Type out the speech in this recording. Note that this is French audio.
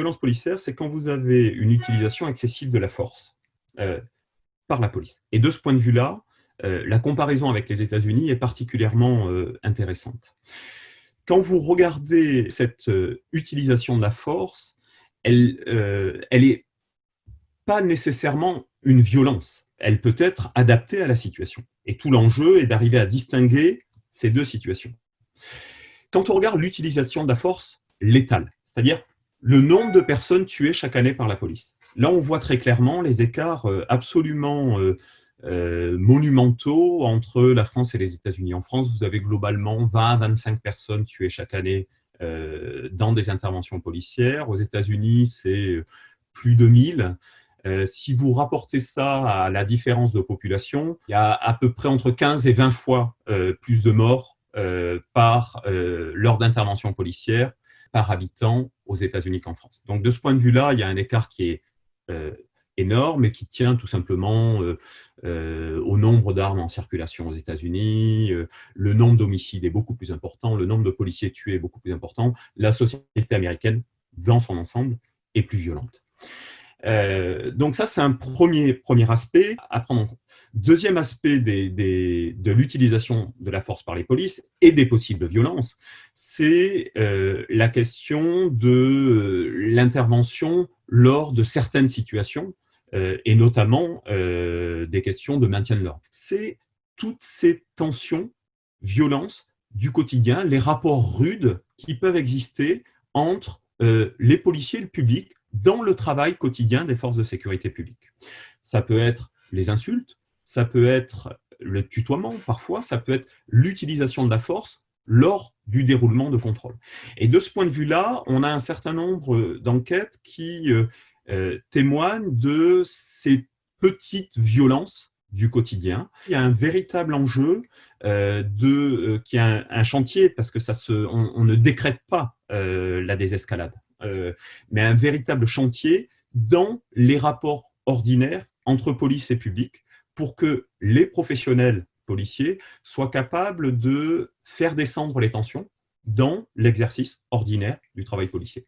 violence policière, c'est quand vous avez une utilisation excessive de la force par la police. Et de ce point de vue-là, la comparaison avec les États-Unis est particulièrement intéressante. Quand vous regardez cette utilisation de la force, elle n'est pas nécessairement une violence. Elle peut être adaptée à la situation. Et tout l'enjeu est d'arriver à distinguer ces deux situations. Quand on regarde l'utilisation de la force létale, c'est-à-dire le nombre de personnes tuées chaque année par la police, là on voit très clairement les écarts absolument monumentaux entre la France et les États-Unis. En France, vous avez globalement 20 à 25 personnes tuées chaque année dans des interventions policières. Aux États-Unis, c'est plus de 1000. Si vous rapportez ça à la différence de population, il y a à peu près entre 15 et 20 fois plus de morts lors d'interventions policières par habitant aux États-Unis qu'en France. Donc de ce point de vue-là, il y a un écart qui est énorme et qui tient tout simplement au nombre d'armes en circulation aux États-Unis. Le nombre d'homicides est beaucoup plus important, le nombre de policiers tués est beaucoup plus important. La société américaine, dans son ensemble, est plus violente. Donc ça, c'est un premier aspect à prendre en compte. Deuxième aspect de l'utilisation de la force par les polices et des possibles violences, c'est la question de l'intervention lors de certaines situations, et notamment des questions de maintien de l'ordre. C'est toutes ces tensions, violences du quotidien, les rapports rudes qui peuvent exister entre les policiers et le public dans le travail quotidien des forces de sécurité publique. Ça peut être les insultes, ça peut être le tutoiement parfois, ça peut être l'utilisation de la force lors du déroulement de contrôles. Et de ce point de vue-là, on a un certain nombre d'enquêtes qui témoignent de ces petites violences du quotidien. Il y a un véritable enjeu qui est un chantier, parce que on ne décrète pas la désescalade, mais un véritable chantier dans les rapports ordinaires entre police et public pour que les professionnels policiers soient capables de faire descendre les tensions dans l'exercice ordinaire du travail policier.